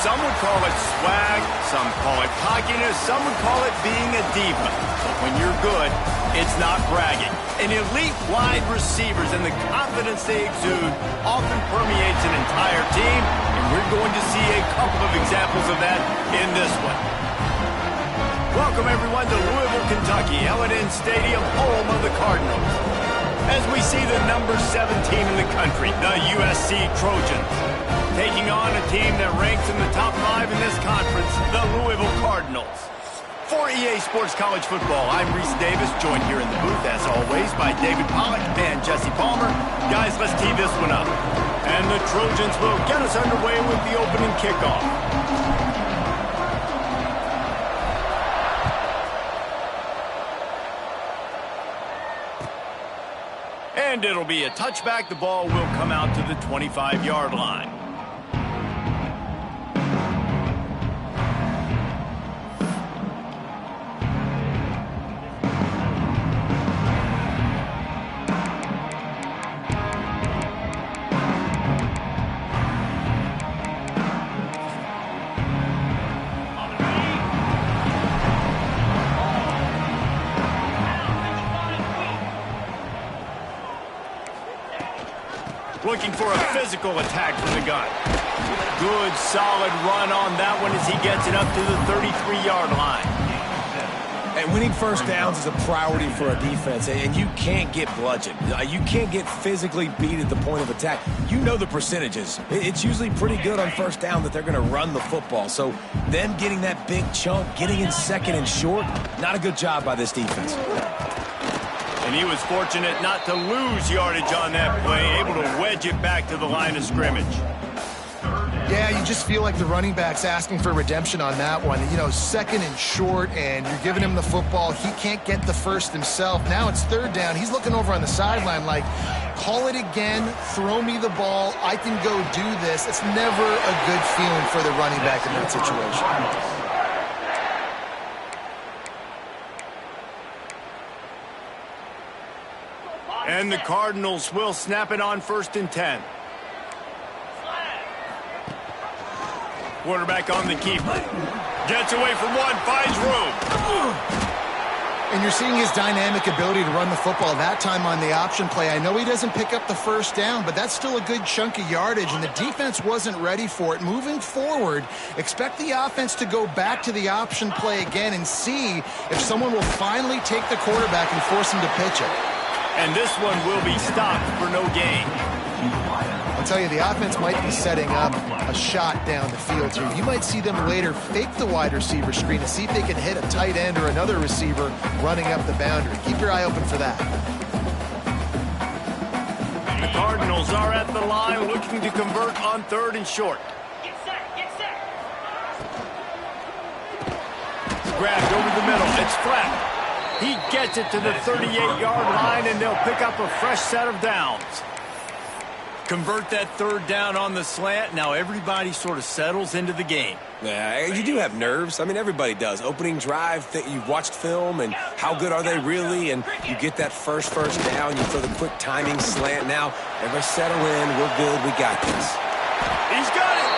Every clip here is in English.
Some would call it swag, some call it cockiness, some would call it being a diva. But when you're good, it's not bragging. An elite wide receivers and the confidence they exude often permeates an entire team, and we're going to see a couple of examples of that in this one. Welcome, everyone, to Louisville, Kentucky, L&N Stadium, home of the Cardinals. As we see the number 7 team in the country, the USC Trojans, taking on a team that ranks in the top 5 in this conference, the Louisville Cardinals. For EA Sports College Football, I'm Reese Davis, joined here in the booth, as always, by David Pollack and Jesse Palmer. Guys, let's tee this one up. And the Trojans will get us underway with the opening kickoff. And it'll be a touchback. The ball will come out to the 25-yard line. Looking for a physical attack from the gun. Good, solid run on that one as he gets it up to the 33-yard line. And winning first downs is a priority for a defense, and you can't get bludgeoned. You can't get physically beat at the point of attack. You know the percentages. It's usually pretty good on first down that they're going to run the football. So them getting that big chunk, getting in second and short, not a good job by this defense. And he was fortunate not to lose yardage on that play, able to wedge it back to the line of scrimmage. Yeah, you just feel like the running back's asking for redemption on that one. You know, second and short, and you're giving him the football. He can't get the first himself. Now it's third down. He's looking over on the sideline like, call it again, throw me the ball, I can go do this. It's never a good feeling for the running back in that situation. And the Cardinals will snap it on 1st and 10. Quarterback on the keeper. Gets away from one, finds room. And you're seeing his dynamic ability to run the football that time on the option play. I know he doesn't pick up the first down, but that's still a good chunk of yardage, and the defense wasn't ready for it. Moving forward, expect the offense to go back to the option play again and see if someone will finally take the quarterback and force him to pitch it. And this one will be stopped for no gain. I'll tell you, the offense might be setting up a shot down the field here. You might see them later fake the wide receiver screen to see if they can hit a tight end or another receiver running up the boundary. Keep your eye open for that. The Cardinals are at the line looking to convert on 3rd and short. Get set, get set. Grabbed over the middle. It's flat. He gets it to the 38-yard line, and they'll pick up a fresh set of downs. Convert that 3rd down on the slant. Now everybody sort of settles into the game. Yeah, you do have nerves. I mean, everybody does. Opening drive, you've watched film, and how good are they really? And you get that first down, you throw the quick timing slant. Now, everybody settle in. We're good. We got this. He's got it.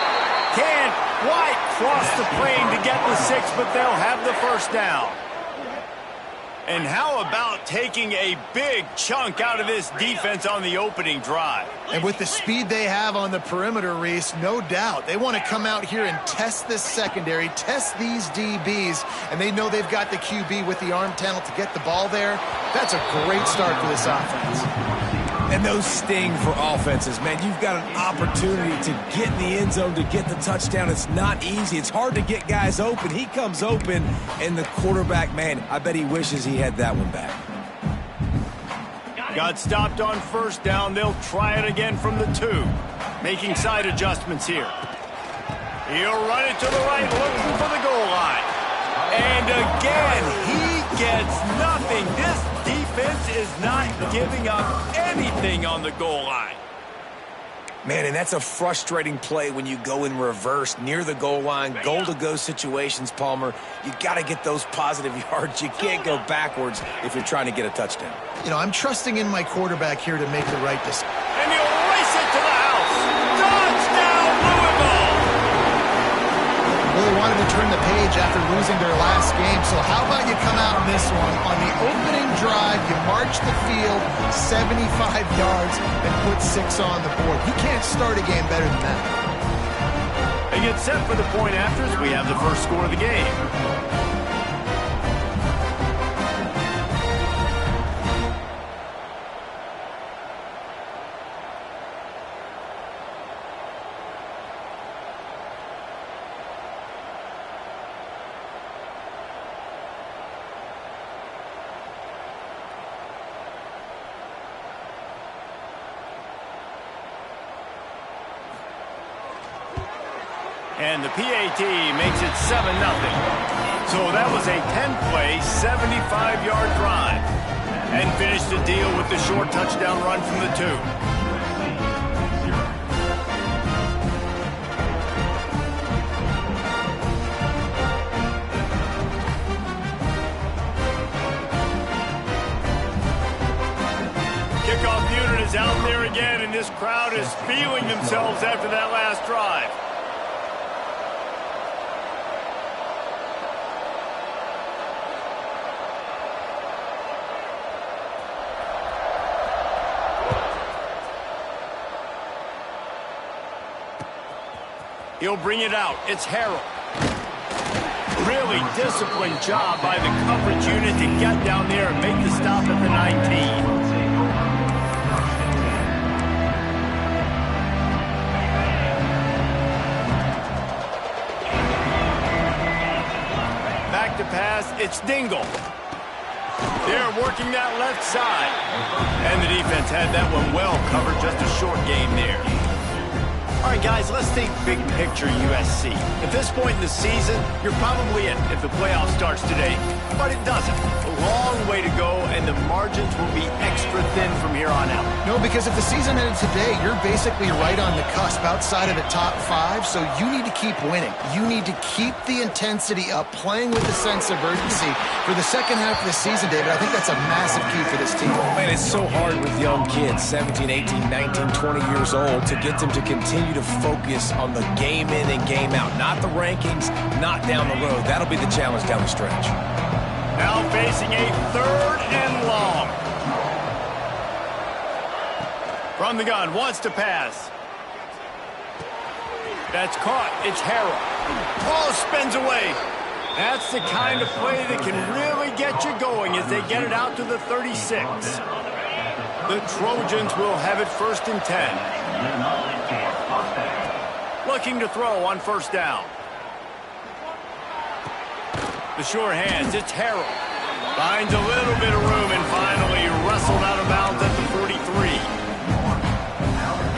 Can't quite cross the plane to get the 6, but they'll have the first down. And how about taking a big chunk out of this defense on the opening drive? And with the speed they have on the perimeter, Reese, no doubt, they want to come out here and test this secondary, test these DBs, and they know they've got the QB with the arm talent to get the ball there. That's a great start for this offense. And those sting for offenses, man. You've got an opportunity to get in the end zone, to get the touchdown. It's not easy. It's hard to get guys open. He comes open, and the quarterback, man, I bet he wishes he had that one back. Got stopped on 1st down. They'll try it again from the 2. Making side adjustments here. He'll run it to the right, looking for the goal line. And again, he gets nothing. This defense is not giving up anything on the goal line. Man, and that's a frustrating play when you go in reverse near the goal line, goal-to-go situations, Palmer. You got to get those positive yards. You can't go backwards if you're trying to get a touchdown. You know, I'm trusting in my quarterback here to make the right decision. And he'll race it to the house. Touchdown, Louisville! turn the page after losing their last game. So how about you come out in this one? On the opening drive, you march the field 75 yards and put 6 on the board. You can't start a game better than that. They get set for the point afters. We have the first score of the game. And the PAT makes it 7-0. So that was a 10-play, 75-yard drive. And finished the deal with the short touchdown run from the 2. Kickoff unit is out there again, and this crowd is feeling themselves after that last drive. He'll bring it out. It's Harrell. Really disciplined job by the coverage unit to get down there and make the stop at the 19. Back to pass. It's Dingle. They're working that left side. And the defense had that one well covered. Just a short game there. All right, guys, let's think big picture USC. At this point in the season, you're probably in if the playoff starts today. But it doesn't. A long way to go, and the margins will be extra thin from here on out. No, because if the season ended today, you're basically right on the cusp outside of the top 5, so you need to keep winning. You need to keep the intensity up, playing with a sense of urgency. For the second half of the season, David, I think that's a massive key for this team. Man, it's so hard with young kids, 17, 18, 19, 20 years old, to get them to continue to focus on the game in and game out. Not the rankings, not down the road. That'll be the challenge down the stretch. Now facing a 3rd and long. From the gun, wants to pass. That's caught. It's Harrell. Ball spins away. That's the kind of play that can really get you going as they get it out to the 36. The Trojans will have it 1st and 10. Looking to throw on 1st down. The sure hands, it's Harrell. Finds a little bit of room and finally wrestled out of bounds at the 43.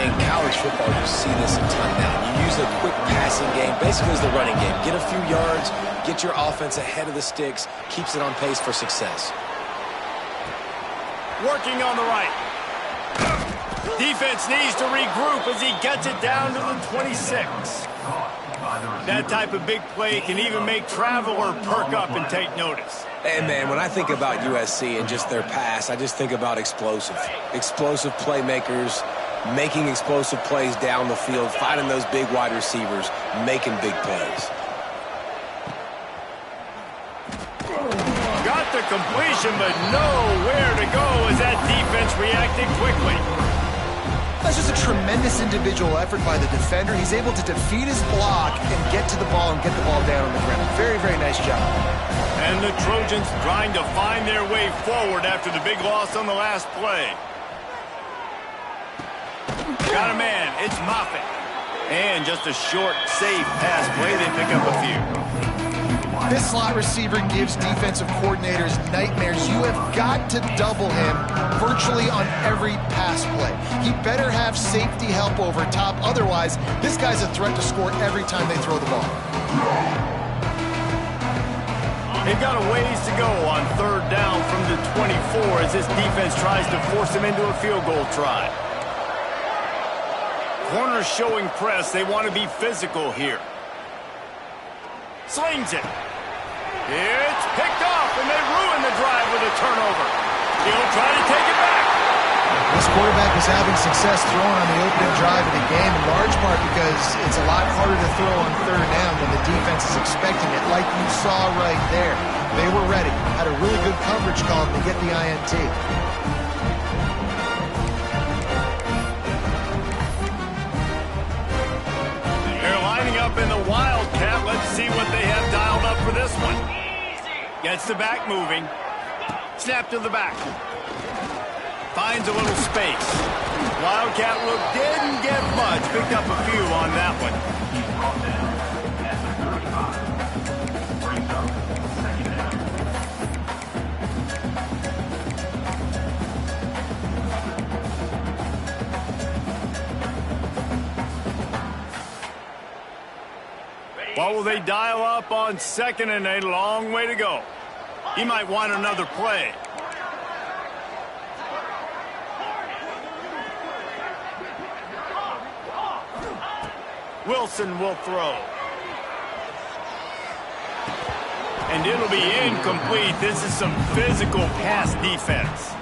In college football, you see this a ton now. You use a quick passing game, basically as the running game. Get a few yards, get your offense ahead of the sticks, keeps it on pace for success. Working on the right. Defense needs to regroup as he gets it down to the 26. That type of big play can even make traveler perk up and take notice. And, man, when I think about USC and just their pass, I just think about explosive. Explosive playmakers, making explosive plays down the field, finding those big wide receivers, making big plays. Got the completion, but nowhere to go as that defense reacted quickly. That's just a tremendous individual effort by the defender. He's able to defeat his block and get to the ball and get the ball down on the ground. Very, very nice job. And the Trojans trying to find their way forward after the big loss on the last play. Got a man. It's Moffitt. And just a short, safe pass play. They pick up a few. This slot receiver gives defensive coordinators nightmares. You have got to double him virtually on every pass play. He better have safety help over top. Otherwise, this guy's a threat to score every time they throw the ball. They've got a ways to go on 3rd down from the 24 as this defense tries to force him into a field goal try. Corners showing press. They want to be physical here. Slings it. It's picked off, and they ruin the drive with a turnover. He'll try to take it back. This quarterback is having success throwing on the opening drive of the game, in large part because it's a lot harder to throw on third down when the defense is expecting it, like you saw right there. They were ready, had a really good coverage call to get the INT. They're lining up in the Wildcat. Let's see what they have dialed up for this one. Gets the back moving. Snap to the back. Finds a little space. Wildcat look didn't get much. Picked up a few on that one. What will they dial up on 2nd and a long way to go? He might want another play. Wilson will throw. And it'll be incomplete. This is some physical pass defense.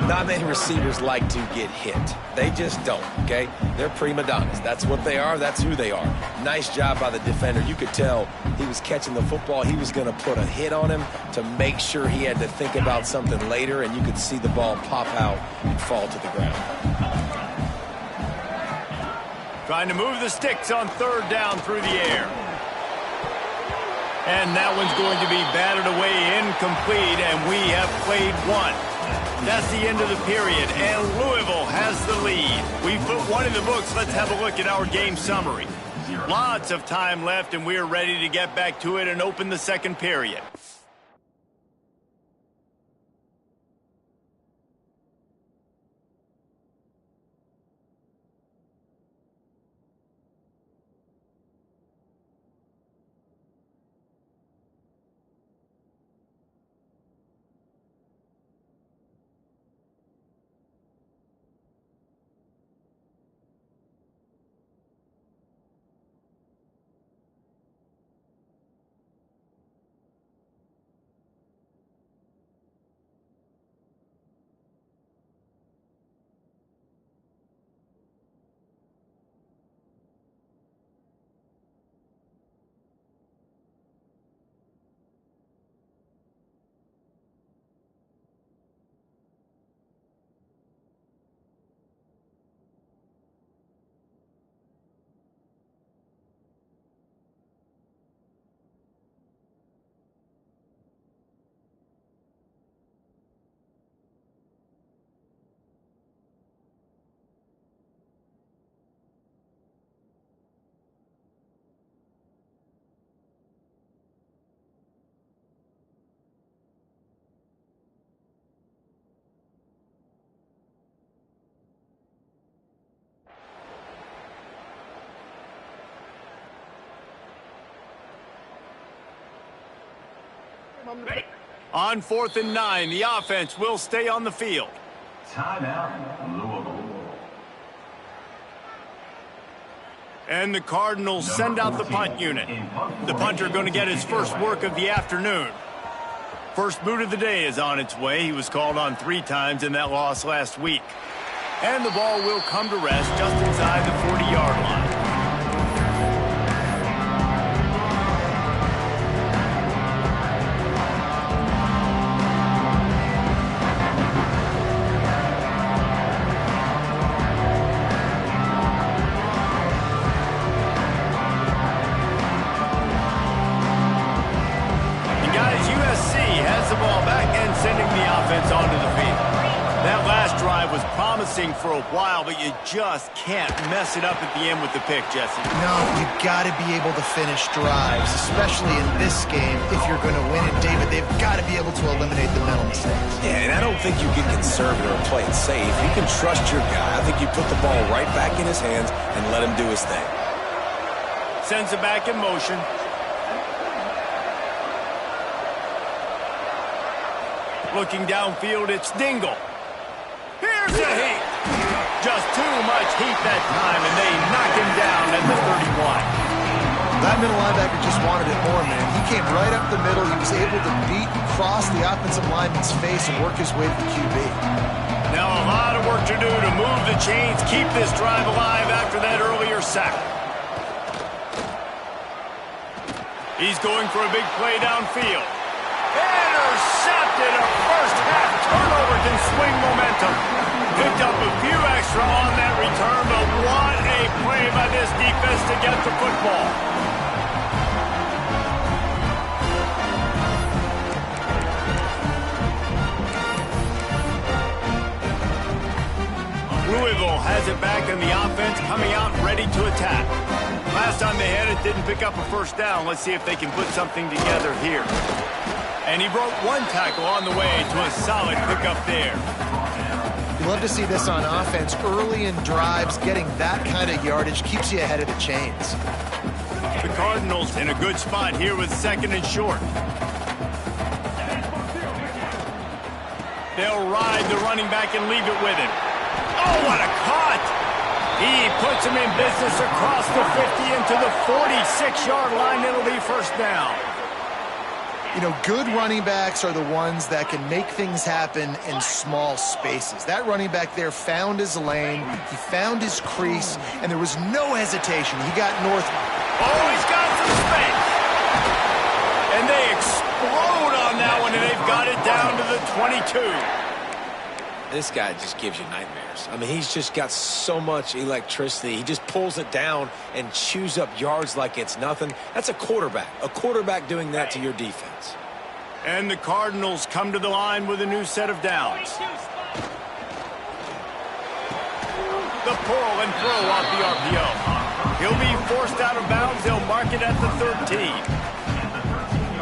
Not many receivers like to get hit. They just don't, okay? They're prima donnas. That's what they are. That's who they are. Nice job by the defender. You could tell he was catching the football. He was going to put a hit on him to make sure he had to think about something later, and you could see the ball pop out and fall to the ground. Trying to move the sticks on 3rd down through the air. And that one's going to be batted away incomplete, and we have played one. That's the end of the period, and Louisville has the lead. We put one in the books. Let's have a look at our game summary. Lots of time left, and we're ready to get back to it and open the 2nd period. On 4th and 9, the offense will stay on the field. Timeout, Louisville. And the Cardinals send out the punt unit. The punter going to get his first work of the afternoon. First boot of the day is on its way. He was called on 3 times in that loss last week. And the ball will come to rest just inside the 40-yard line. For a while, but you just can't mess it up at the end with the pick, Jesse. No, you got to be able to finish drives, especially in this game. If you're going to win it, David, they've got to be able to eliminate the mental mistakes. Yeah, and I don't think you get conservative or play it safe. You can trust your guy. I think you put the ball right back in his hands and let him do his thing. Sends it back in motion. Looking downfield, it's Dingle. Here's a heat. Just too much heat that time, and they knock him down at the 31. That middle linebacker just wanted it more, man. He came right up the middle. He was able to beat and cross the offensive lineman's face and work his way to the QB. Now a lot of work to do to move the chains, keep this drive alive after that earlier sack. He's going for a big play downfield. Intercepted. A first half turnover can swing momentum. Picked up a few extra on that return, but what a play by this defense to get the football. Louisville has it back in the offense, coming out ready to attack. Last time they had it, didn't pick up a first down. Let's see if they can put something together here. And he broke one tackle on the way to a solid pickup there. You love to see this on offense. Early in drives, getting that kind of yardage keeps you ahead of the chains. The Cardinals in a good spot here with second and short. They'll ride the running back and leave it with him. Oh, what a cut! He puts him in business across the 50 into the 46-yard line. It'll be first down. You know, good running backs are the ones that can make things happen in small spaces. That running back there found his lane, he found his crease, and there was no hesitation. He got north. Oh, he's got some space. And they explode on that one, and they've got it down to the 22. This guy just gives you nightmares. I mean, he's just got so much electricity. He just pulls it down and chews up yards like it's nothing. That's a quarterback. A quarterback doing that to your defense. And the Cardinals come to the line with a new set of downs. The pull and throw off the RPO. He'll be forced out of bounds. They'll mark it at the 13.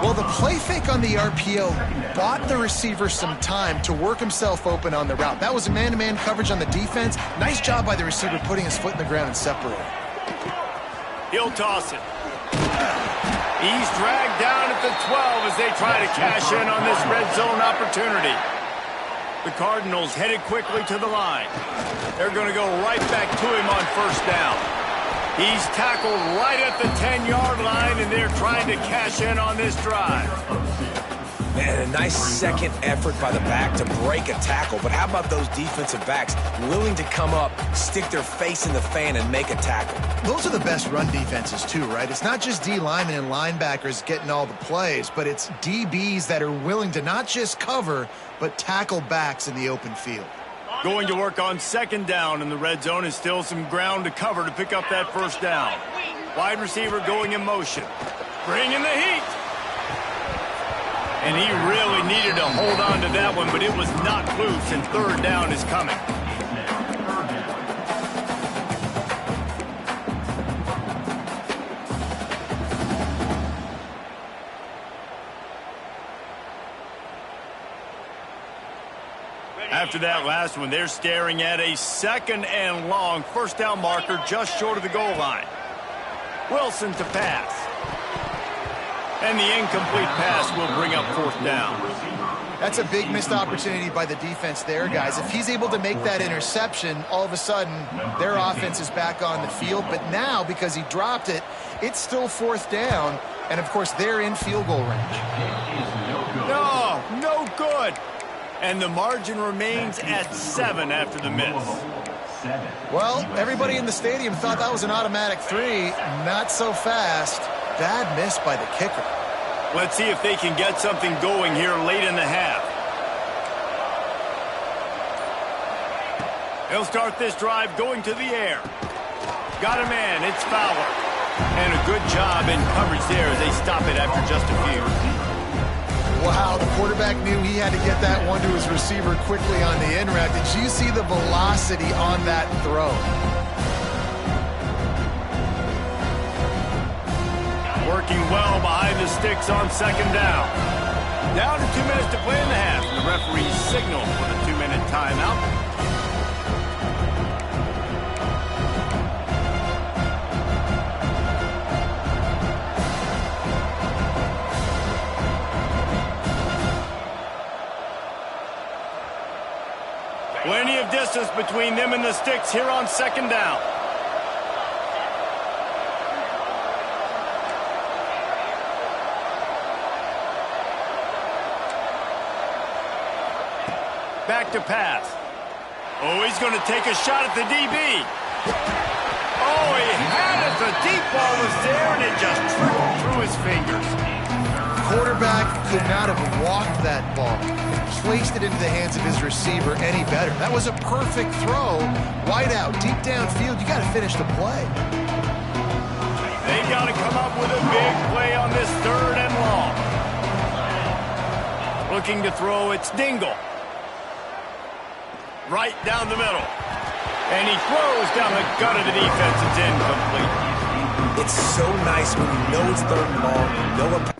Well, the play fake on the RPO bought the receiver some time to work himself open on the route. That was a man-to-man coverage on the defense. Nice job by the receiver putting his foot in the ground and separating. He'll toss it. He's dragged down at the 12 as they try to cash in on this red zone opportunity. The Cardinals headed quickly to the line. They're going to go right back to him on first down. He's tackled right at the 10-yard line, and they're trying to cash in on this drive. Man, a nice second effort by the back to break a tackle. But how about those defensive backs willing to come up, stick their face in the fan, and make a tackle? Those are the best run defenses, too, right? It's not just D linemen and linebackers getting all the plays, but it's DBs that are willing to not just cover, but tackle backs in the open field. Going to work on second down in the red zone is still some ground to cover to pick up that first down. Wide receiver going in motion. Bringing the heat. And he really needed to hold on to that one, but it was not loose, and third down is coming. After that last one, they're staring at a second and long first down marker just short of the goal line. Wilson to pass. And the incomplete pass will bring up fourth down. That's a big missed opportunity by the defense there, guys. If he's able to make that interception, all of a sudden, their offense is back on the field. But now, because he dropped it, it's still fourth down. And, of course, they're in field goal range. No good. And the margin remains at 7 after the miss. Well, everybody in the stadium thought that was an automatic 3. Not so fast. Bad miss by the kicker. Let's see if they can get something going here late in the half. They'll start this drive going to the air. Got a man. It's Fowler. And a good job in coverage there as they stop it after just a few. Wow, the quarterback knew he had to get that one to his receiver quickly on the in route. Did you see the velocity on that throw? Working well behind the sticks on second down. Down to 2 minutes to play in the half. The referee signaled for the 2-minute timeout. Plenty of distance between them and the sticks here on second down. Back to pass. Oh, he's going to take a shot at the DB. Oh, he had it. The deep ball was there, and it just trickled through his fingers. Quarterback could not have walked that ball and placed it into the hands of his receiver any better. That was a perfect throw. Wide out, deep downfield. You got to finish the play. They've got to come up with a big play on this 3rd and long. Looking to throw, it's Dingle. Right down the middle. And he throws down the gut of the defense. It's incomplete. It's so nice when you know it's 3rd and long, you know a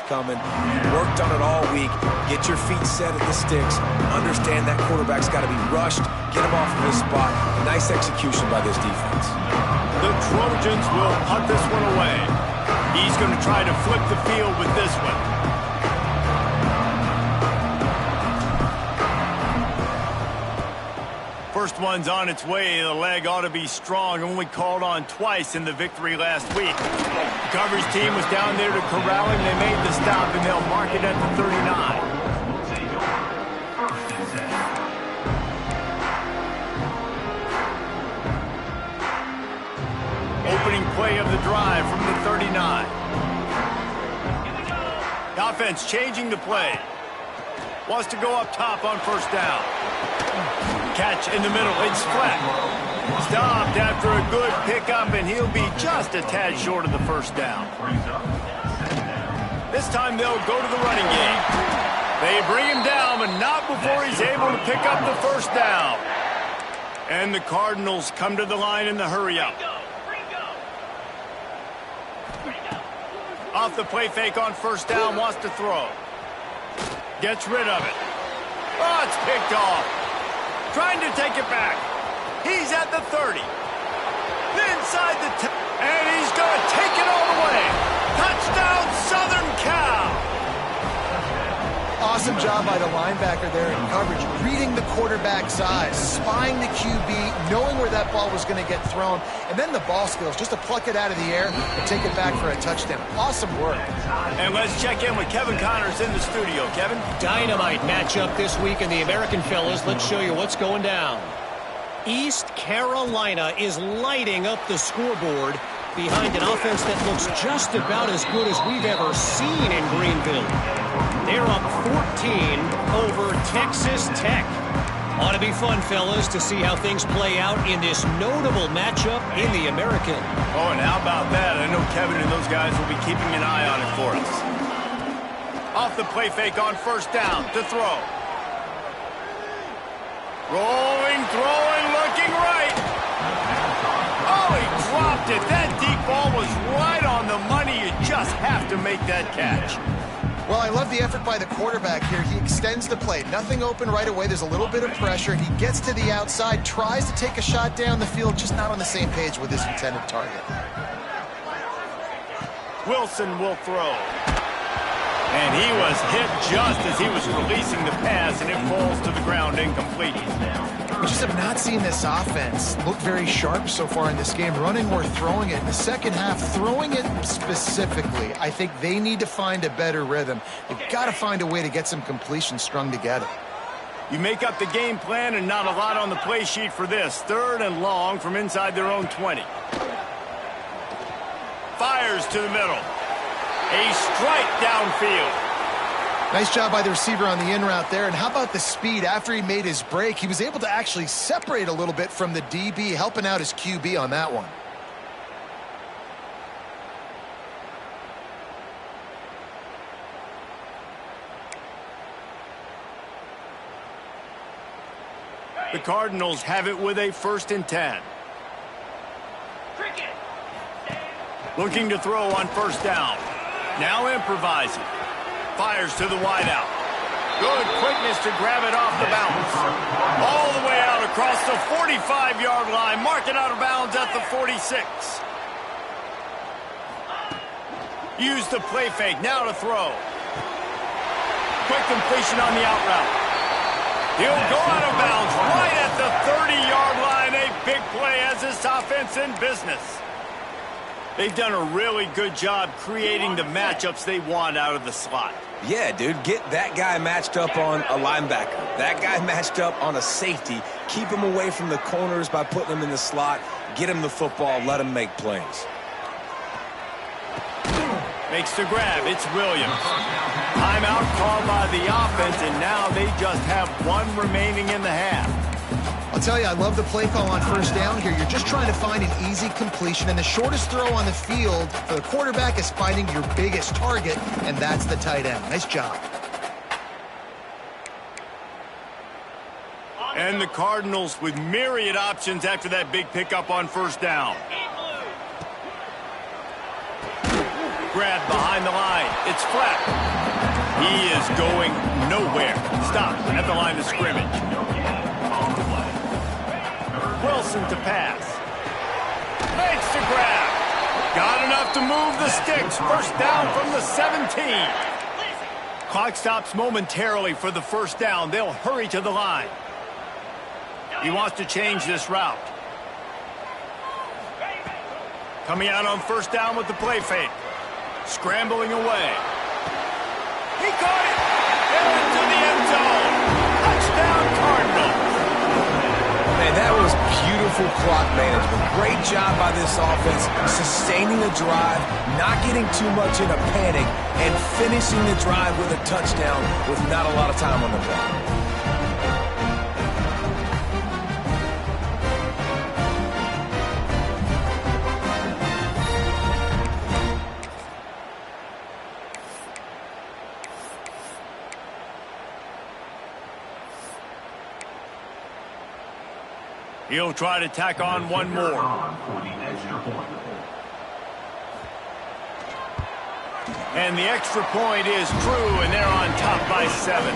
coming. Worked on it all week. Get your feet set at the sticks. Understand that quarterback's got to be rushed. Get him off of his spot. Nice execution by this defense. The Trojans will punt this one away. He's going to try to flip the field with this one. First one's on its way. The leg ought to be strong. Only called on twice in the victory last week. The coverage team was down there to corral him. They made the stop, and they'll mark it at the 39. Opening play of the drive from the 39. The offense changing the play. Wants to go up top on 1st down. Catch in the middle. It's flat. Stopped after a good pickup, and he'll be just a tad short of the 1st down. This time they'll go to the running game. They bring him down, but not before he's able to pick up the 1st down. And the Cardinals come to the line in the hurry-up. Off the play fake on 1st down, wants to throw. Gets rid of it. Oh, it's picked off. Trying to take it back. He's at the 30. Inside the 10. And he's going to take it all the way. Touchdown, Southern Cal. Awesome job by the linebacker there in coverage, reading the quarterback's eyes, spying the QB, knowing where that ball was going to get thrown, and then the ball skills just to pluck it out of the air and take it back for a touchdown. Awesome work. And let's check in with Kevin Connors in the studio. Kevin? Dynamite matchup this week in the American, fellas. Let's show you what's going down. East Carolina is lighting up the scoreboard behind an offense that looks just about as good as we've ever seen in Greenville. They're up 14 over Texas Tech. Ought to be fun, fellas, to see how things play out in this notable matchup in the American. Oh, and how about that? I know Kevin and those guys will be keeping an eye on it for us. Off the play fake on 1st down to throw. Rolling, throwing, looking right. Oh, he dropped it. That deep ball was right on the money. You just have to make that catch. Well, I love the effort by the quarterback here. He extends the play. Nothing open right away. There's a little bit of pressure. He gets to the outside, tries to take a shot down the field, just not on the same page with his intended target. Wilson will throw. And he was hit just as he was releasing the pass, and it falls to the ground incomplete. We just have not seen this offense look very sharp so far in this game, running or throwing it. In the second half, throwing it specifically, I think they need to find a better rhythm. They've got to find a way to get some completions strung together. You make up the game plan and not a lot on the play sheet for this. 3rd and long from inside their own 20. Fires to the middle. A strike downfield. Nice job by the receiver on the in route there. And how about the speed? After he made his break, he was able to actually separate a little bit from the DB, helping out his QB on that one. The Cardinals have it with a 1st and 10. Looking to throw on 1st down. Now improvising. Fires to the wideout. Good quickness to grab it off the bounce. All the way out across the 45-yard line. Mark it out of bounds at the 46. Use the play fake. Now to throw. Quick completion on the out route. He'll go out of bounds right at the 30-yard line. A big play as this offense in business. They've done a really good job creating the matchups they want out of the slot. Yeah, dude, get that guy matched up on a linebacker. That guy matched up on a safety. Keep him away from the corners by putting him in the slot. Get him the football. Let him make plays. Makes the grab. It's Williams. Timeout called by the offense, and now they just have one remaining in the half. I'll tell you, I love the play call on first down here. You're just trying to find an easy completion, and the shortest throw on the field for the quarterback is finding your biggest target, and that's the tight end. Nice job. And the Cardinals with myriad options after that big pickup on first down. Grab behind the line. It's flat. He is going nowhere. Stop at the line of scrimmage. Wilson to pass. Makes the grab. Got enough to move the sticks. First down from the 17. Clock stops momentarily for the first down. They'll hurry to the line. He wants to change this route. Coming out on first down with the play fake. Scrambling away. He caught it. Into the end zone. Touchdown, Cardinals. Man, that was beautiful clock management. Great job by this offense, sustaining the drive, not getting too much in a panic, and finishing the drive with a touchdown with not a lot of time on the clock. He'll try to tack on one more. And the extra point is true, and they're on top by 7.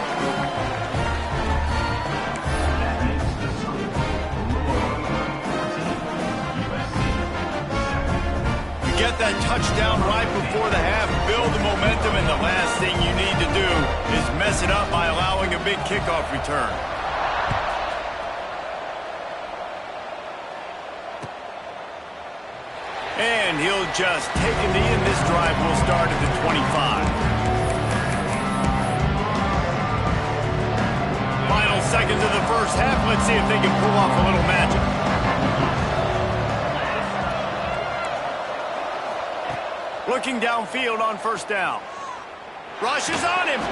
You get that touchdown right before the half, build the momentum, and the last thing you need to do is mess it up by allowing a big kickoff return. And he'll just take a knee, and this drive will start at the 25. Final seconds of the first half. Let's see if they can pull off a little magic. Looking downfield on first down. Rushes on him.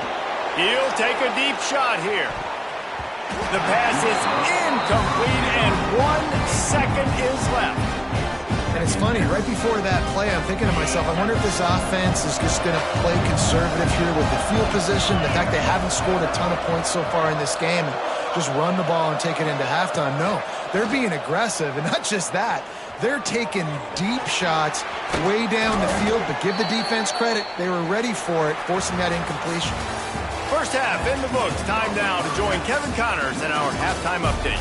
He'll take a deep shot here. The pass is incomplete, and 1 second is left. And it's funny, right before that play, I'm thinking to myself, I wonder if this offense is just going to play conservative here with the field position, the fact they haven't scored a ton of points so far in this game, and just run the ball and take it into halftime. No, they're being aggressive, and not just that. They're taking deep shots way down the field, but give the defense credit. They were ready for it, forcing that incompletion. First half in the books. Time now to join Kevin Connors in our halftime update.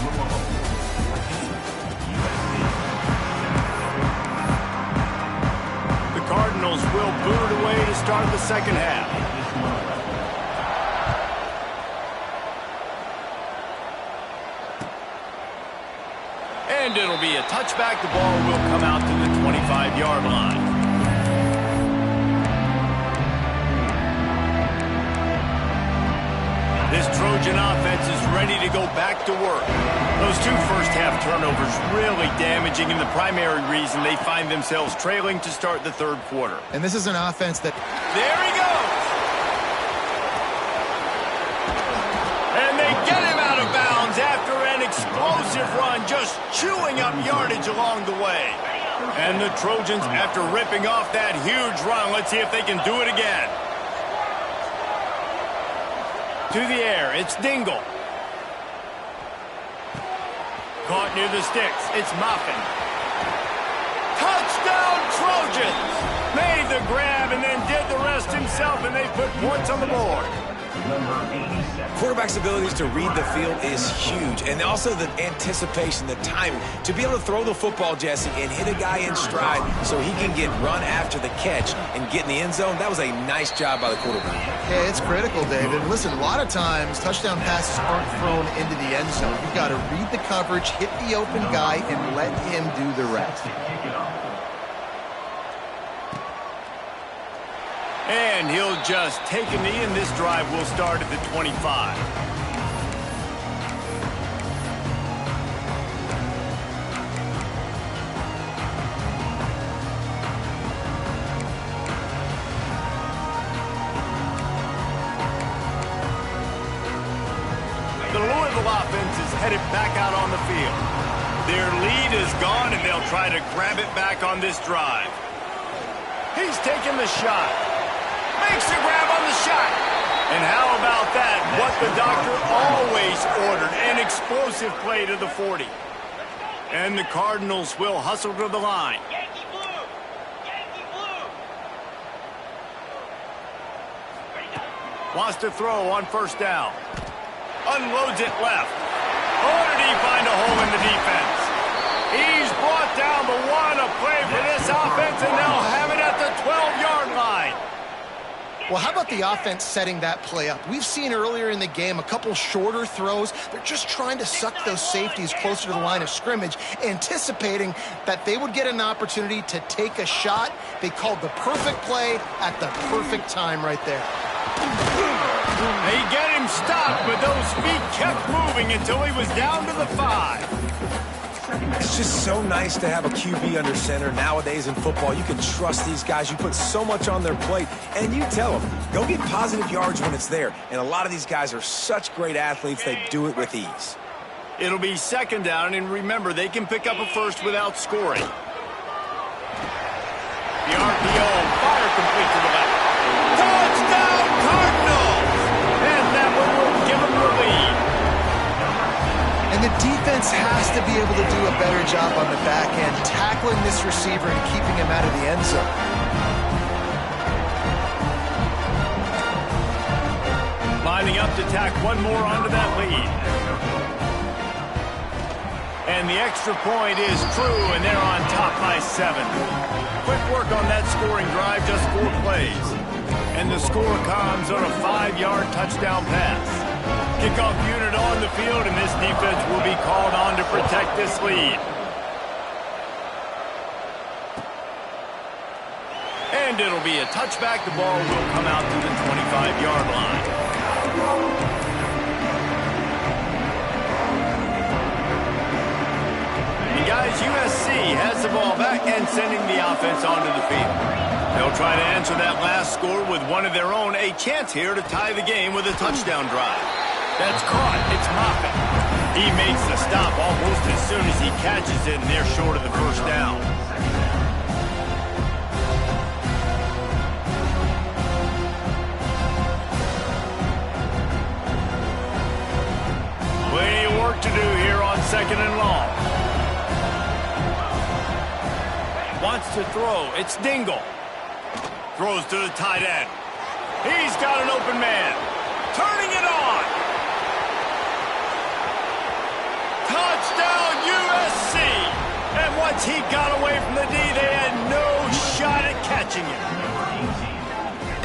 Cardinals will boot it away to start the second half. And it'll be a touchback. The ball will come out to the 25-yard line. This Trojan offense is ready to go back to work. Those 2 first-half turnovers really damaging, and the primary reason they find themselves trailing to start the third quarter. And this is an offense that... There he goes! And they get him out of bounds after an explosive run, just chewing up yardage along the way. And the Trojans, after ripping off that huge run, let's see if they can do it again. To the air, it's Dingle. Caught near the sticks, it's Muffin. Touchdown, Trojans! Made the grab and then did the rest himself, and they put points on the board. Quarterback's abilities to read the field is huge, and also the anticipation, the timing. To be able to throw the football, Jesse, and hit a guy in stride so he can get run after the catch and get in the end zone, that was a nice job by the quarterback. Yeah, it's critical, David. Listen, a lot of times touchdown passes aren't thrown into the end zone. You've got to read the coverage, hit the open guy, and let him do the rest. And he'll just take a knee, and this drive will start at the 25. The Louisville offense is headed back out on the field. Their lead is gone, and they'll try to grab it back on this drive. He's taking the shot. Makes the grab on the shot. And how about that? What the doctor always ordered, an explosive play to the 40. And the Cardinals will hustle to the line. Yankee blue! Yankee blue! Wants to throw on first down. Unloads it left. Oh, did he find a hole in the defense? He's brought down the one, a play for this offense, and they'll have it at the 12-yard line. Well, how about the offense setting that play up? We've seen earlier in the game a couple shorter throws. They're just trying to suck those safeties closer to the line of scrimmage, anticipating that they would get an opportunity to take a shot. They called the perfect play at the perfect time right there. They get him stopped, but those feet kept moving until he was down to the 5. It's just so nice to have a QB under center. Nowadays in football, you can trust these guys. You put so much on their plate, and you tell them, go get positive yards when it's there. And a lot of these guys are such great athletes, they do it with ease. It'll be second down, and remember, they can pick up a first without scoring. The RPO, fire complete to the left. Touchdown, Cardinals! And that one will give them the lead. And the defense has to be able to do a better job on the back end, tackling this receiver and keeping him out of the end zone. Lining up to tack one more onto that lead. And the extra point is true, and they're on top by 7. Quick work on that scoring drive, just 4 plays. And the score comes on a 5-yard touchdown pass. Kickoff unit on the field, and this defense will be called on to protect this lead. And it'll be a touchback. The ball will come out to the 25-yard line. And guys, USC has the ball back and sending the offense onto the field. They'll try to answer that last score with one of their own, a chance here to tie the game with a touchdown drive. That's caught. It's Moffitt. He makes the stop almost as soon as he catches it, and they're short of the first down. Plenty of work to do here on second and long. Wants to throw. It's Dingle. Throws to the tight end. He's got an open man. Turning it on. Touchdown, USC. And once he got away from the D, they had no shot at catching him.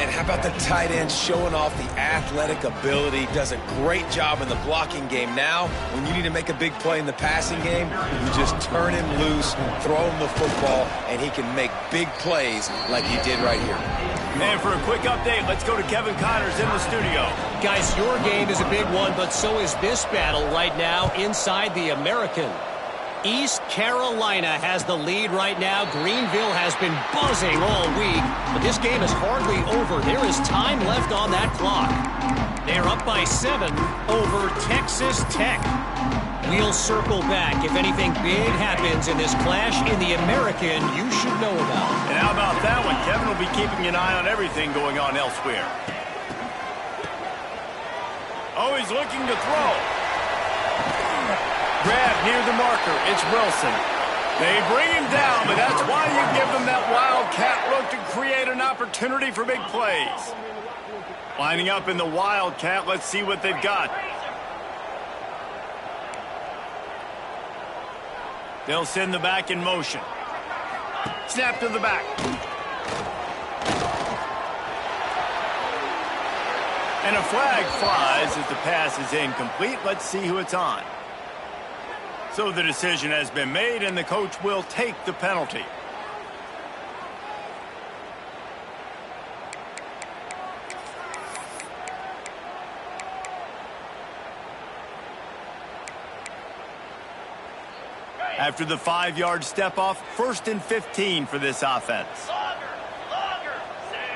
And how about the tight end showing off the athletic ability? Does a great job in the blocking game. Now, when you need to make a big play in the passing game, you just turn him loose, throw him the football, and he can make big plays like he did right here. And for a quick update, let's go to Kevin Connors in the studio. Guys, your game is a big one, but so is this battle right now inside the American. East Carolina has the lead right now. Greenville has been buzzing all week, but this game is hardly over. There is time left on that clock. They're up by 7 over Texas Tech. We'll circle back if anything big happens in this clash in the American you should know about. And how about that one? Kevin will be keeping an eye on everything going on elsewhere. Oh, he's looking to throw. Grab near the marker. It's Wilson. They bring him down, but that's why you give them that wildcat look to create an opportunity for big plays. Lining up in the wildcat, let's see what they've got. They'll send the back in motion. Snap to the back. And a flag flies as the pass is incomplete. Let's see who it's on. So the decision has been made, and the coach will take the penalty. After the 5-yard step off, 1st and 15 for this offense.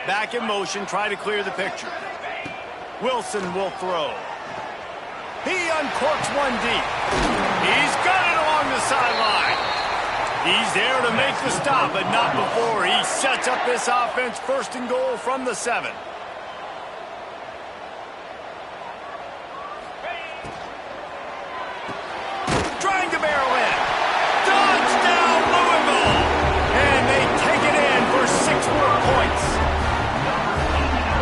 Back in motion, try to clear the picture. Wilson will throw. He uncorks one deep. He's got it along the sideline. He's there to make the stop, but not before. He sets up this offense 1st and goal from the 7. Trying to barrel in. Touchdown, Louisville! And they take it in for 6 more points.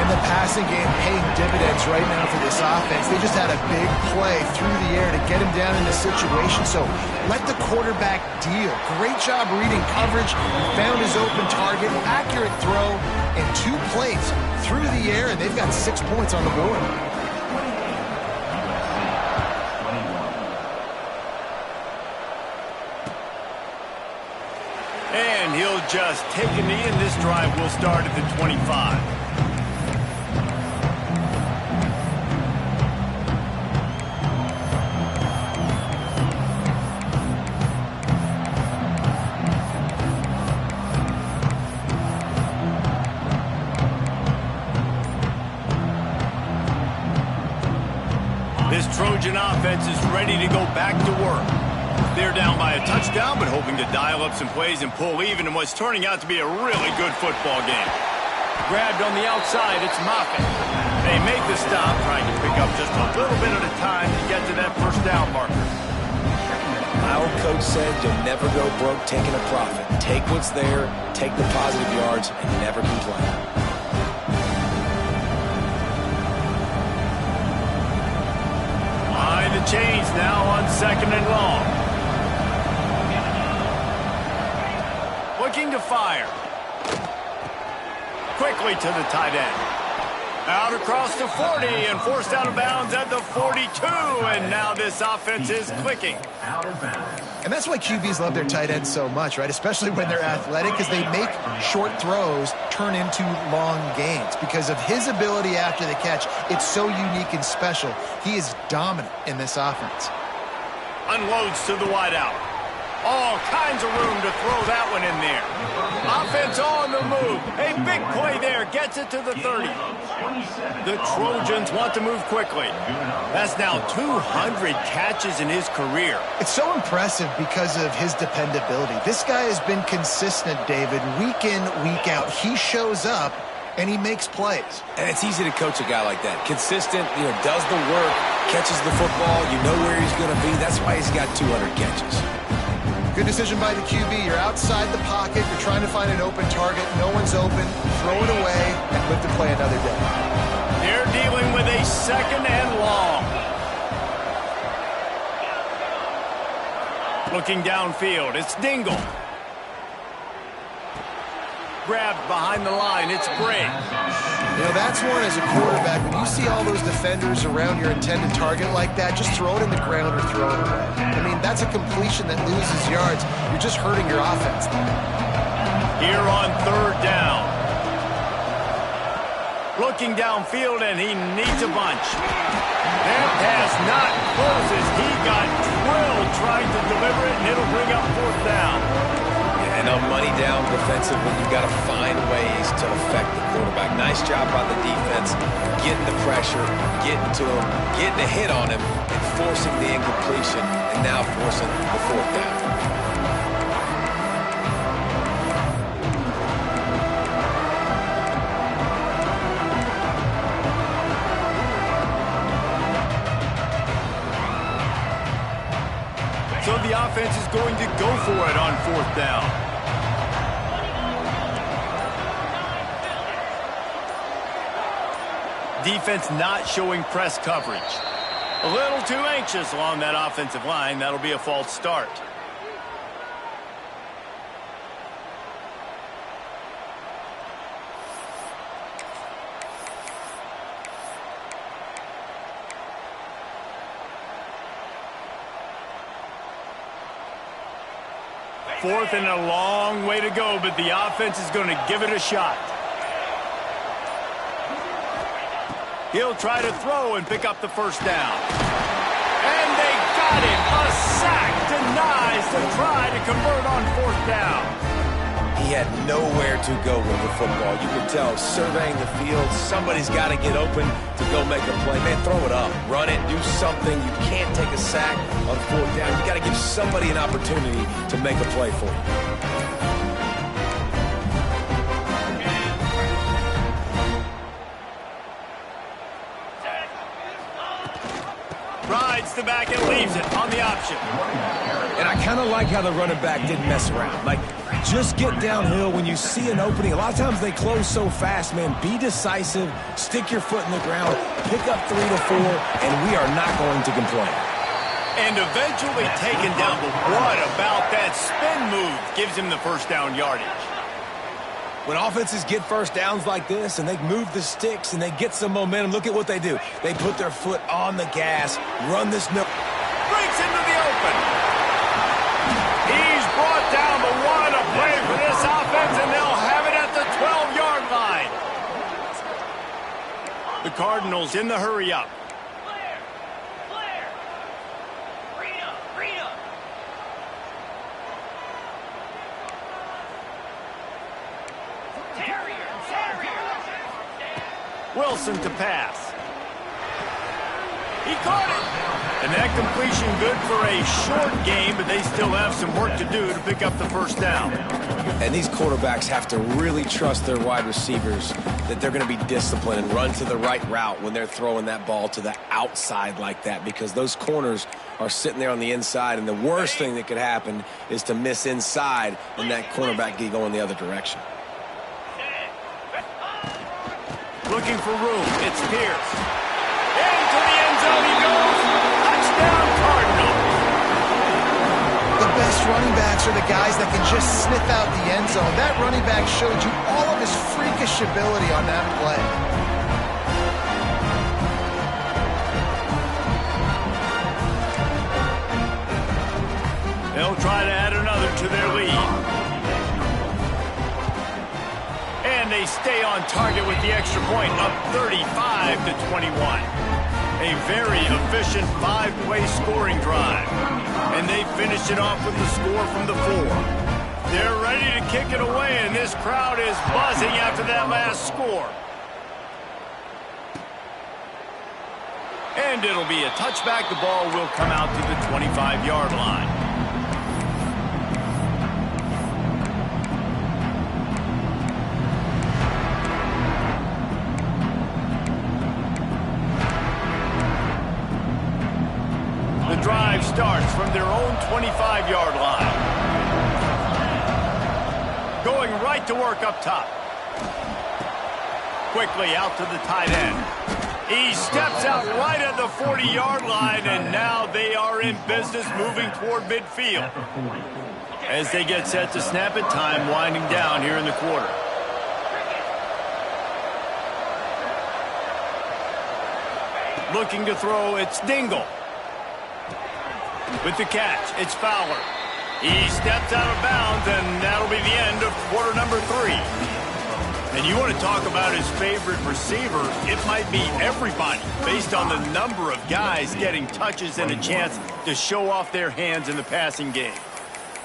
And the passing game paying dividends right now for this offense. They just had a big play through the air to get him down in this situation. So let the quarterback deal. Great job reading coverage. Found his open target. Accurate throw. And 2 plays through the air. And they've got 6 points on the board. And he'll just take a knee, and this drive will start at the 25. This Trojan offense is ready to go back to work. They're down by a touchdown, but hoping to dial up some plays and pull even in what's turning out to be a really good football game. Grabbed on the outside, it's Moffitt. They make the stop, trying to pick up just a little bit at a time to get to that 1st down marker. My old coach said you'll never go broke taking a profit. Take what's there, take the positive yards, and never complain. Behind the chains now on 2nd and long. Looking to fire. Quickly to the tight end. Out across the 40 and forced out of bounds at the 42. And now this offense is clicking. And that's why QBs love their tight ends so much, right? Especially when they're athletic, because they make short throws turn into long gains. Because of his ability after the catch, it's so unique and special. He is dominant in this offense. Unloads to the wideout. All kinds of room to throw that one in there. Offense on the move. A big play there. Gets it to the 30. The Trojans want to move quickly. That's now 200 catches in his career. It's so impressive because of his dependability. This guy has been consistent, David, week in, week out. He shows up, and he makes plays. And it's easy to coach a guy like that. Consistent, does the work, catches the football, you know where he's going to be. That's why he's got 200 catches. Good decision by the QB. You're outside the pocket. You're trying to find an open target. No one's open. Throw it away and live to play another day. They're dealing with a 2nd and long. Looking downfield. It's Dingle. Grabbed behind the line. It's Bray. That's one as a quarterback. When you see all those defenders around your intended target like that, just throw it in the ground or throw it away. I mean, that's a completion that loses yards. You're just hurting your offense. Here on 3rd down. Looking downfield, and he needs a bunch. That pass not closes. He got drilled trying to deliver it, and it'll bring up 4th down. And on money down defensively, you've got to find ways to affect the quarterback. Nice job by the defense, getting the pressure, getting to him, getting a hit on him, and forcing the incompletion, and now forcing the 4th down. So the offense is going to go for it on 4th down. Defense not showing press coverage. A little too anxious along that offensive line. That'll be a false start. Fourth and a long way to go, but the offense is going to give it a shot. He'll try to throw and pick up the 1st down. And they got it. A sack denies to try to convert on 4th down. He had nowhere to go with the football. You could tell, surveying the field, somebody's got to get open to go make a play. Man, throw it up. Run it. Do something. You can't take a sack on 4th down. You got to give somebody an opportunity to make a play for you. Rides the back and leaves it on the option. And I kind of like how the running back didn't mess around. Like, just get downhill when you see an opening. A lot of times they close so fast, man. Be decisive, stick your foot in the ground, pick up 3 to 4, and we are not going to complain. And eventually taken down, but what about that spin move gives him the 1st down yardage? When offenses get 1st downs like this and they move the sticks and they get some momentum, look at what they do. They put their foot on the gas, run this middle. Breaks into the open. He's brought down, but what a play for this offense, and they'll have it at the 12-yard line. The Cardinals in the hurry-up. Wilson to pass. He caught it. And that completion good for a short game, but they still have some work to do to pick up the 1st down. And these quarterbacks have to really trust their wide receivers that they're going to be disciplined and run to the right route when they're throwing that ball to the outside like that, because those corners are sitting there on the inside, and the worst thing that could happen is to miss inside and that cornerback get going the other direction. Looking for room. It's Pierce. Into the end zone he goes. Touchdown, Cardinal. The best running backs are the guys that can just sniff out the end zone. That running back showed you all of his freakish ability on that play. They'll try to add another to their lead. And they stay on target with the extra point, up 35 to 21. A very efficient 5-play scoring drive. And they finish it off with the score from the 4. They're ready to kick it away, and this crowd is buzzing after that last score. And it'll be a touchback. The ball will come out to the 25-yard line. Drive starts from their own 25-yard line. Going right to work up top. Quickly out to the tight end. He steps out right at the 40-yard line, and now they are in business moving toward midfield. As they get set to snap it, time winding down here in the quarter. Looking to throw, it's Dingle. With the catch, it's Fowler. He steps out of bounds, and that'll be the end of quarter number 3. And you want to talk about his favorite receiver, it might be everybody, based on the number of guys getting touches and a chance to show off their hands in the passing game.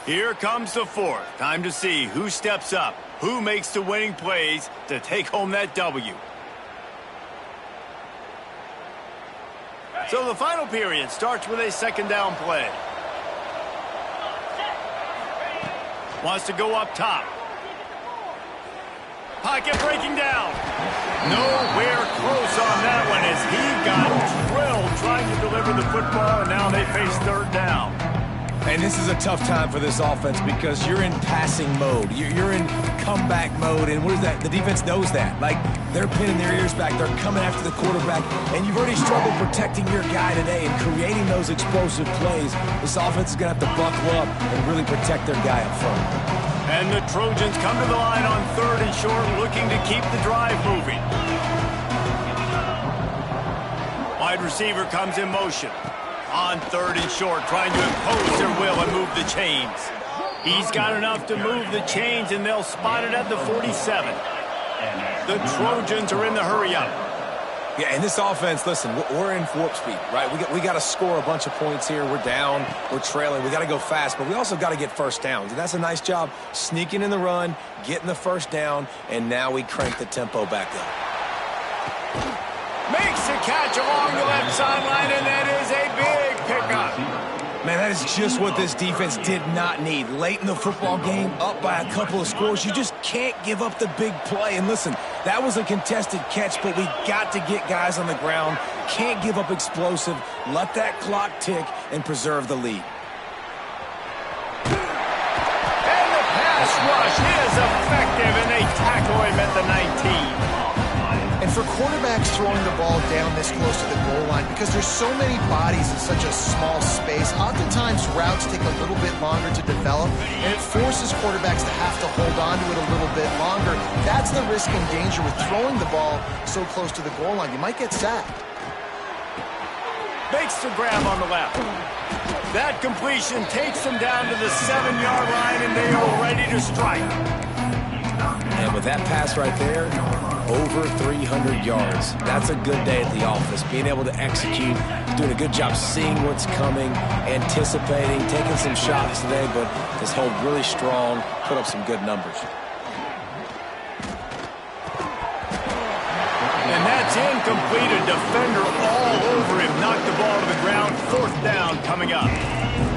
Here comes the 4th. Time to see who steps up, who makes the winning plays to take home that W. So the final period starts with a 2nd down play. Wants to go up top. Pocket breaking down. Nowhere close on that one as he got drilled trying to deliver the football, and now they face 3rd down. And this is a tough time for this offense because you're in passing mode. You're in comeback mode, and what is that? The defense knows that. Like, they're pinning their ears back. They're coming after the quarterback, and you've already struggled protecting your guy today and creating those explosive plays. This offense is going to have to buckle up and really protect their guy up front. And the Trojans come to the line on 3rd and short, looking to keep the drive moving. Wide receiver comes in motion. On 3rd and short, trying to impose their will and move the chains. He's got enough to move the chains, and they'll spot it at the 47. The Trojans are in the hurry-up. Yeah, and this offense, listen, we're in warp speed, right? We got to score a bunch of points here. We're down. We're trailing. We got to go fast, but we also got to get first downs. And that's a nice job sneaking in the run, getting the first down, and now we crank the tempo back up. Makes the catch along the left sideline, and that is a big pickup. Man, that is just what this defense did not need. Late in the football game, up by a couple of scores, you just can't give up the big play. And listen, that was a contested catch, but we got to get guys on the ground. Can't give up explosive. Let that clock tick and preserve the lead. And the pass rush is effective, and they tackle him at the 19. And for quarterbacks throwing the ball down this close to the goal line, because there's so many bodies in such a small space, oftentimes routes take a little bit longer to develop, and it forces quarterbacks to have to hold on to it a little bit longer. That's the risk and danger with throwing the ball so close to the goal line. You might get sacked. Makes the grab on the left. That completion takes them down to the 7-yard line, and they are ready to strike. And with that pass right there, over 300 yards. That's a good day at the office. Being able to execute, doing a good job seeing what's coming, anticipating, taking some shots today, but just hold really strong, put up some good numbers. And that's incomplete. A defender all over him. Knocked the ball to the ground. 4th down coming up.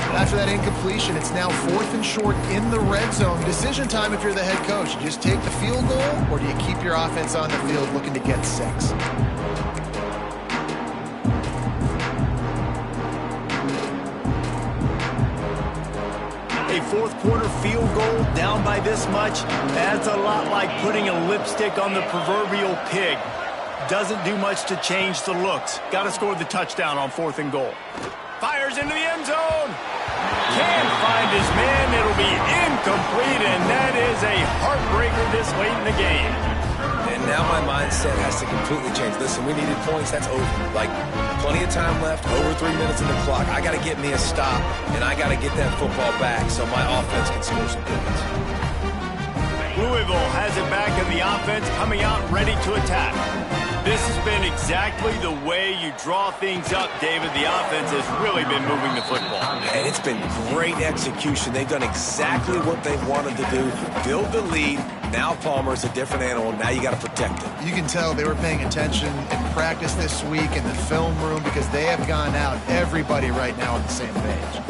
After that incompletion, it's now 4th and short in the red zone. Decision time if you're the head coach. You just take the field goal, or do you keep your offense on the field looking to get 6? A 4th quarter field goal down by this much, that's a lot like putting a lipstick on the proverbial pig. Doesn't do much to change the looks. Got to score the touchdown on 4th and goal. Fires into the end zone. Can't find his man. It'll be incomplete, and that is a heartbreaker this late in the game. And now my mindset has to completely change. Listen, we needed points. That's over. Like, plenty of time left, over 3 minutes in the clock. I got to get me a stop, and I got to get that football back so my offense can score some points. Louisville has it back in the offense, coming out ready to attack. This has been exactly the way you draw things up, David. The offense has really been moving the football. And it's been great execution. They've done exactly what they wanted to do, build the lead. Now Palmer's a different animal. Now you got to protect him. You can tell they were paying attention in practice this week in the film room because they have gone out, everybody right now on the same page.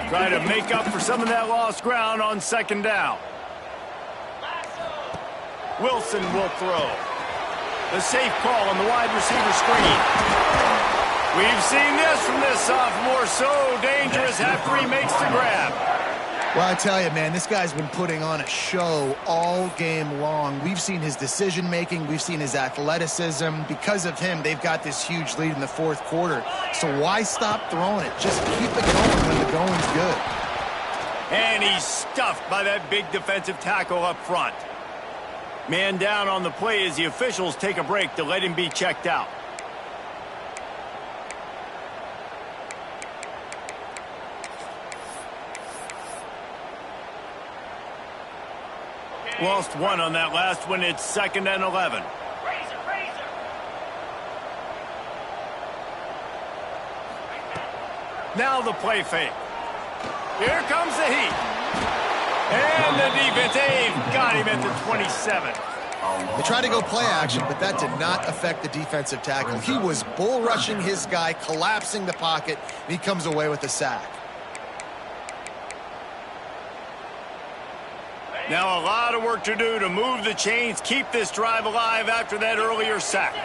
Try to make up for some of that lost ground on 2nd down. Wilson will throw. The safe call on the wide receiver screen. We've seen this from this sophomore, so dangerous after he makes the grab. Well, I tell you, man, this guy's been putting on a show all game long. We've seen his decision-making. We've seen his athleticism. Because of him, they've got this huge lead in the 4th quarter. So why stop throwing it? Just keep it going when the going's good. And he's stuffed by that big defensive tackle up front. Man down on the play as the officials take a break to let him be checked out. Lost one on that last one. It's 2nd and 11. Now the play fake. Here comes the heat. And the defense, they've got him at the 27. They tried to go play action, but that did not affect the defensive tackle. He was bull rushing his guy, collapsing the pocket, and he comes away with a sack. Now a lot of work to do to move the chains, keep this drive alive after that earlier sack.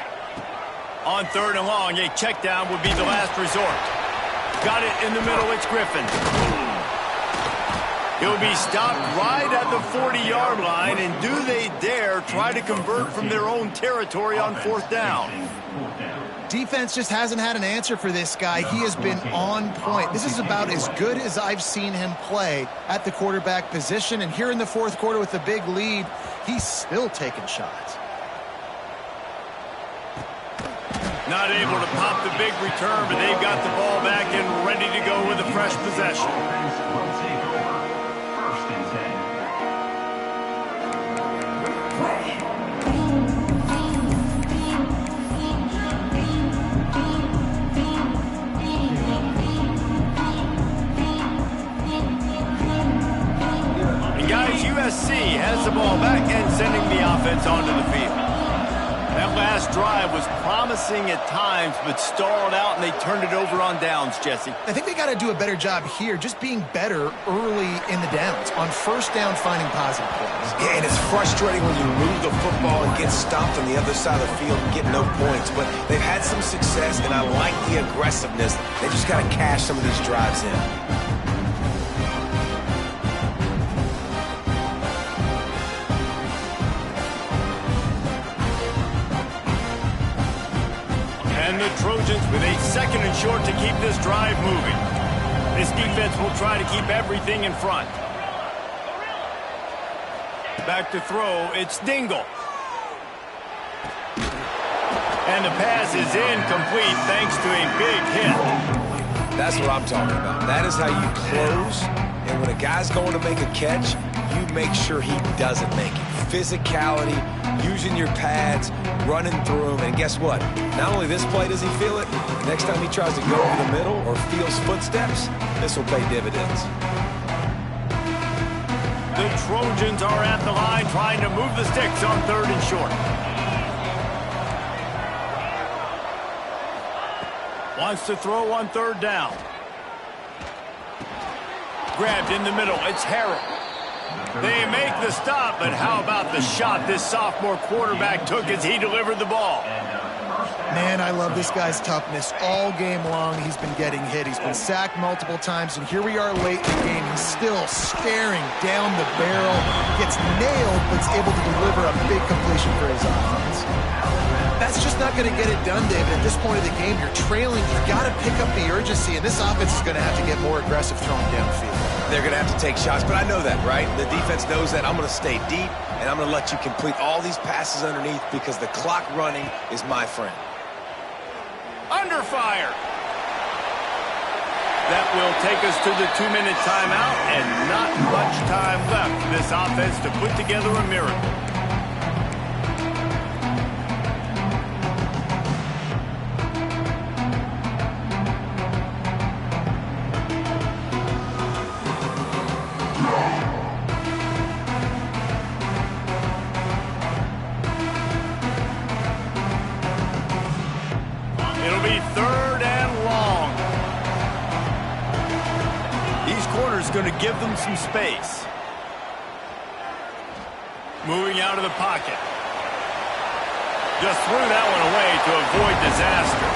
On 3rd and long, a check down would be the last resort. Got it in the middle, it's Griffin. He'll be stopped right at the 40-yard line, and do they dare try to convert from their own territory on 4th down? Defense just hasn't had an answer for this guy. He has been on point. This is about as good as I've seen him play at the quarterback position, and here in the 4th quarter with a big lead, he's still taking shots. Not able to pop the big return, but they've got the ball back and ready to go with a fresh possession. drive was promising at times, but stalled out, and they turned it over on downs, Jesse. I think they got to do a better job here, just being better early in the downs. On first down, finding positive plays. Yeah, and it's frustrating when you move the football and get stopped on the other side of the field and get no points. But they've had some success, and I like the aggressiveness. They just got to cash some of these drives in. And the Trojans with a second and short to keep this drive moving. This defense will try to keep everything in front. Back to throw, it's Dingle. And the pass is incomplete thanks to a big hit. That's what I'm talking about. That is how you close. And when a guy's going to make a catch, you make sure he doesn't make it. Physicality, using your pads, running through them. And guess what? Not only this play does he feel it, next time he tries to go over the middle or feels footsteps, this will pay dividends. The Trojans are at the line trying to move the sticks on third and short. Wants to throw on third down. Grabbed in the middle. It's Harrell. They make the stop, but how about the shot this sophomore quarterback took as he delivered the ball? Man, I love this guy's toughness. All game long, he's been getting hit. He's been sacked multiple times, and here we are late in the game. He's still staring down the barrel. Gets nailed, but is able to deliver a big completion for his offense. That's just not going to get it done, David. At this point of the game, you're trailing. You've got to pick up the urgency, and this offense is going to have to get more aggressive throwing downfield. They're going to have to take shots, but I know that, right? The defense knows that. I'm going to stay deep, and I'm going to let you complete all these passes underneath because the clock running is my friend. Under fire. That will take us to the 2-minute timeout, and not much time left for this offense to put together a miracle. It'll be third and long. These corners going to give them some space. Moving out of the pocket. Just threw that one away to avoid disaster.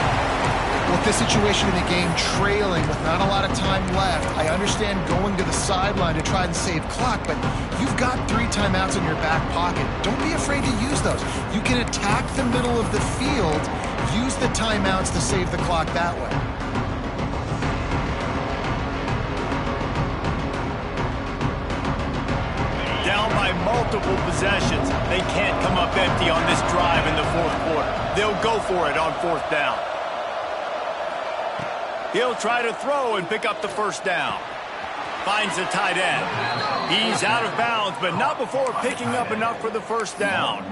With this situation in the game, trailing with not a lot of time left, I understand going to the sideline to try and save clock, but you've got 3 timeouts in your back pocket. Don't be afraid to use those. You can attack the middle of the field, use the timeouts to save the clock that way. Down by multiple possessions. They can't come up empty on this drive in the fourth quarter. They'll go for it on fourth down. He'll try to throw and pick up the first down. Finds the tight end. He's out of bounds, but not before picking up enough for the first down.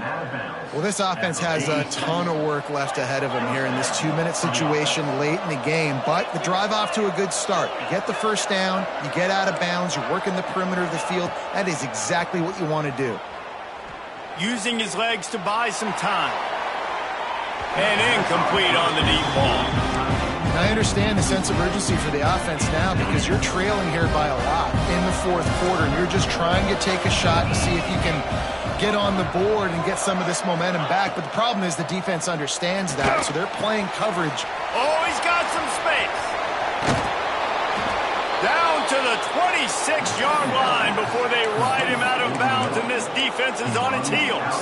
Well, this offense has a ton of work left ahead of them here in this 2-minute situation late in the game, but the drive off to a good start. You get the first down, you get out of bounds, you're working the perimeter of the field. That is exactly what you want to do. Using his legs to buy some time. And incomplete on the deep ball. I understand the sense of urgency for the offense now because you're trailing here by a lot in the fourth quarter. And you're just trying to take a shot and see if you can get on the board and get some of this momentum back. But the problem is the defense understands that, so they're playing coverage. Oh, he's got some space. Down to the 26-yard line before they ride him out of bounds, and this defense is on its heels.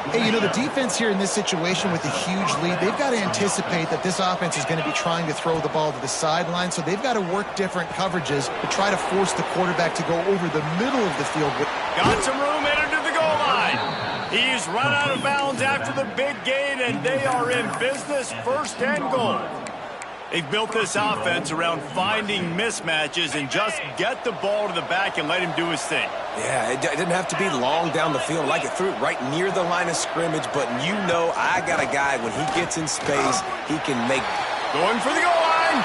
Hey, you know, the defense here in this situation with a huge lead, they've got to anticipate that this offense is going to be trying to throw the ball to the sideline, so they've got to work different coverages to try to force the quarterback to go over the middle of the field. Got some room headed to the goal line. He's run out of bounds after the big gain, and they are in business, first and goal. They've built this offense around finding mismatches and just get the ball to the back and let him do his thing. Yeah, it didn't have to be long down the field. Like it threw it right near the line of scrimmage, but you know I got a guy, when he gets in space, he can make... Going for the goal line,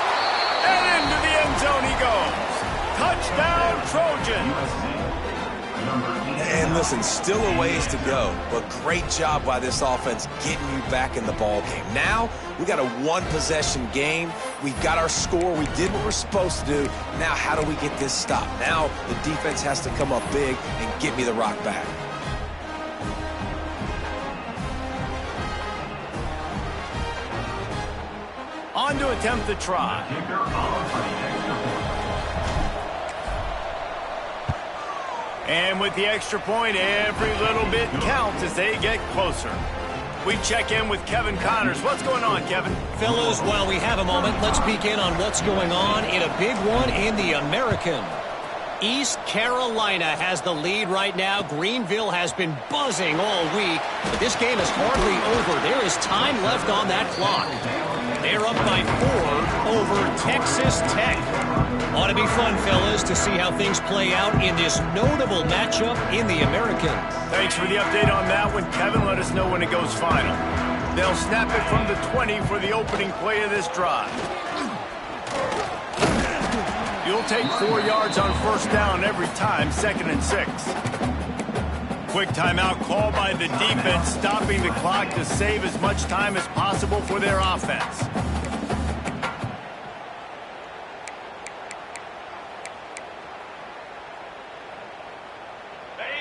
and into the end zone he goes. Touchdown, Trojans. And listen, still a ways to go, but great job by this offense getting you back in the ball game. Now, we got a one-possession game. We've got our score. We did what we're supposed to do. Now, how do we get this stopped? Now, the defense has to come up big and get me the rock back. On to attempt the try. And with the extra point, every little bit counts as they get closer. We check in with Kevin Connors. What's going on, Kevin? Fellas, while we have a moment, let's peek in on what's going on in a big one in the American. East Carolina has the lead right now. Greenville has been buzzing all week, but this game is hardly over. There is time left on that clock. They're up by 4 over Texas Tech. Ought to be fun, fellas, to see how things play out in this notable matchup in the American. Thanks for the update on that one, Kevin. Let us know when it goes final. They'll snap it from the 20 for the opening play of this drive. You'll take 4 yards on first down every time, 2nd and 6. Quick timeout call by the defense, stopping the clock to save as much time as possible for their offense.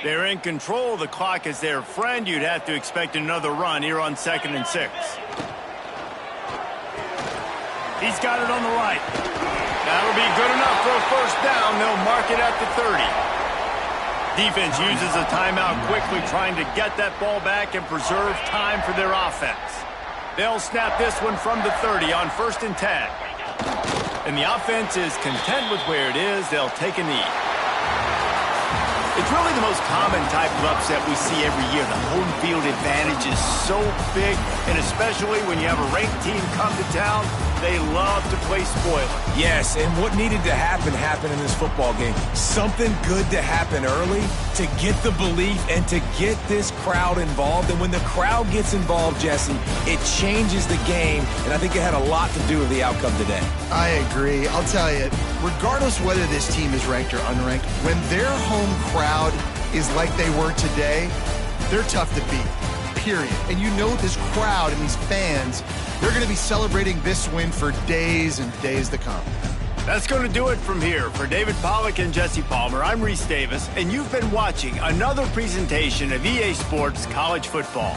They're in control. The clock is their friend. You'd have to expect another run here on 2nd and 6. He's got it on the right. That'll be good enough for a first down. They'll mark it at the 30. Defense uses a timeout quickly, trying to get that ball back and preserve time for their offense. They'll snap this one from the 30 on 1st and 10. And the offense is content with where it is. They'll take a knee. It's really the most common type of upset we see every year. The home field advantage is so big, and especially when you have a ranked team come to town, they love to play spoiler. Yes, and what needed to happen happened in this football game. Something good to happen early to get the belief and to get this crowd involved. And when the crowd gets involved, Jesse, it changes the game, and I think it had a lot to do with the outcome today. I agree. I'll tell you, regardless whether this team is ranked or unranked, when their home crowd is like they were today, they're tough to beat, period. And you know this crowd and these fans, they're going to be celebrating this win for days and days to come. That's going to do it from here. For David Pollack and Jesse Palmer, I'm Reese Davis, and you've been watching another presentation of EA Sports College Football.